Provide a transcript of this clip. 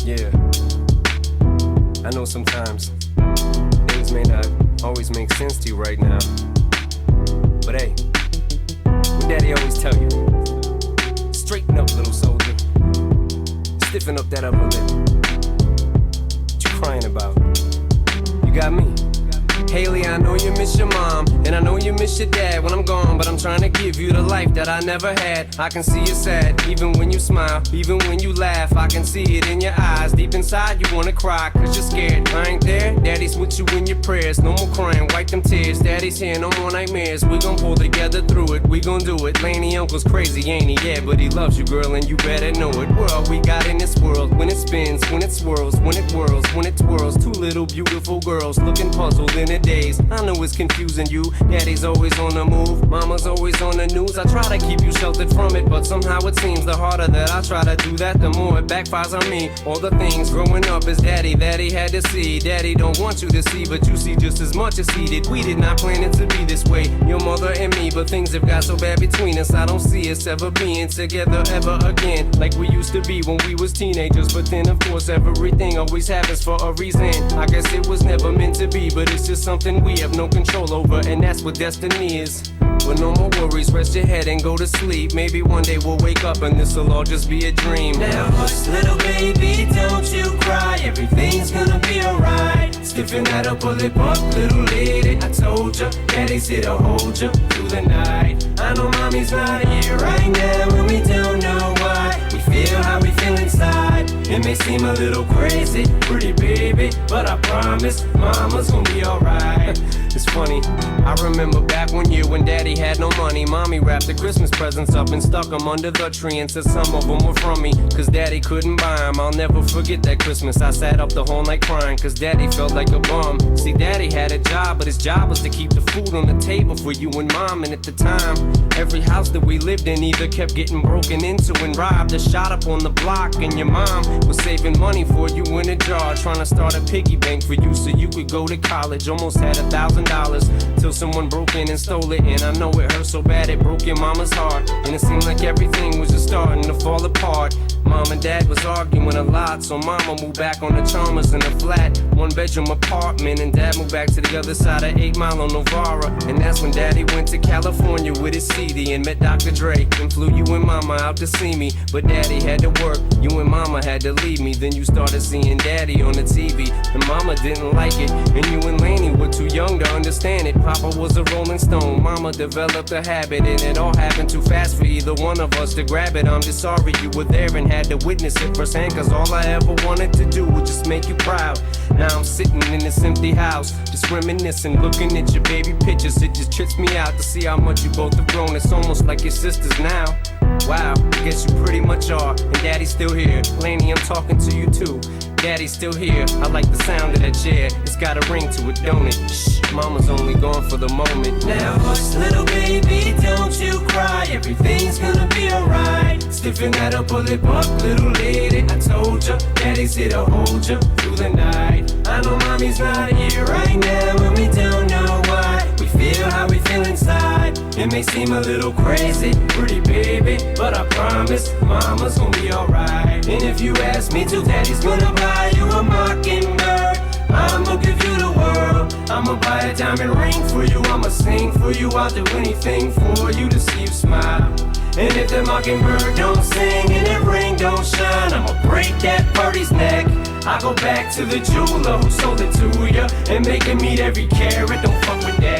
Yeah, I know sometimes things may not always make sense to you right now, but hey, what Daddy always tell you, straighten up, little soldier, stiffen up that upper lip. What you crying about? You got me. Haley, I know you miss your mom, and I know you miss your dad when I'm gone, but I'm trying to give you the life that I never had. I can see you sad, even when you smile, even when you laugh. I can see it in your eyes, deep inside you wanna cry, cause you're scared. I ain't there, Daddy's with you in your prayers. No more crying, wipe them tears. Daddy's here, no more nightmares. We gon' pull together through it, we gon' do it. Laney uncle's crazy, ain't he? Yeah, but he loves you, girl, and you better know it. We're all we got in this world, when it spins, when it swirls, when it whirls, when it twirls. Two little beautiful girls looking puzzled in a daze. I know it's confusing you. Daddy's always on the move, mama's always on the news. I try to keep you sheltered from it, but somehow it seems the harder that I try to do that, the more it backfires on me. All the things growing up as daddy that he had to see, daddy don't want you to see, but you see just as much as he did. We did not plan it to be this way, your mother and me, but things have got so bad between us. I don't see us ever being together ever again, like we used to be when we was teenagers. But then of course everything always happens for a reason. I guess it was never meant to be, but it's just something we have no control over, and that's what destiny is. But no more worries, rest your head and go to sleep. Maybe one day we'll wake up and this'll all just be a dream. Now hush, little baby, don't you cry. Everything's gonna be alright. Stiffen that upper lip up, little lady. I told ya, Daddy's here to hold ya through the night. I know mommy's not here right now, and we don't know why. We feel how we feel inside. It may seem a little crazy, pretty baby, but I promise mama's gonna be alright. It's funny, I remember back one year when Daddy had no money. Mommy wrapped the Christmas presents up and stuck them under the tree and said some of them were from me, cause Daddy couldn't buy them. I'll never forget that Christmas. I sat up the whole night crying, cause Daddy felt like a bum. See, Daddy had a job, but his job was to keep the food on the table for you and Mom. And at the time, every house that we lived in either kept getting broken into and robbed or shot up on the block. And your mom was saving money for you in a jar, trying to start a piggy bank for you so you could go to college. Almost had $1,000 till someone broke in and stole it. And I know it hurt so bad it broke your mama's heart, and it seemed like everything was just starting to fall apart. Mom and Dad was arguing a lot, so Mama moved back on the Chalmers in a flat 1-bedroom apartment, and Dad moved back to the other side of 8 Mile on Novara. And that's when Daddy went to California with his CD and met Dr. Dre and flew you and Mama out to see me. But Daddy had to work, you and Mama had to leave me. Then you started seeing Daddy on the TV, and Mama didn't like it, and you and Laney were too young to understand it. Papa was a Rolling Stone, Mama developed a habit, and it all happened too fast for either one of us to grab it. I'm just sorry you were there and had to witness it firsthand, cause all I ever wanted to do was just make you proud. Now I'm sitting in this empty house, just reminiscing, looking at your baby pictures. It just trips me out to see how much you both have grown. It's almost like your sisters now. Wow, I guess you pretty much are, and Daddy's still here. Laney, I'm talking to you too. Daddy's still here, I like the sound of that chair. It's got a ring to it, don't it? Shh, Mama's only gone for the moment. Now hush, little baby, don't you cry. Everything's gonna be alright. Stiffen that upper lip up, little lady. I told ya, Daddy's here to hold ya through the night. I know mommy's not here right now, and we don't know why. We feel how we feel inside. It may seem a little crazy, pretty baby, but I promise mama's gonna be alright. And if you ask me to, Daddy's gonna buy you a mockingbird. I'ma give you the world. I'ma buy a diamond ring for you. I'ma sing for you. I'll do anything for you to see you smile. And if the mockingbird don't sing and that ring don't shine, I'ma break that birdie's neck. I go back to the jeweler who sold it to ya and make him eat every carat. Don't fuck with that.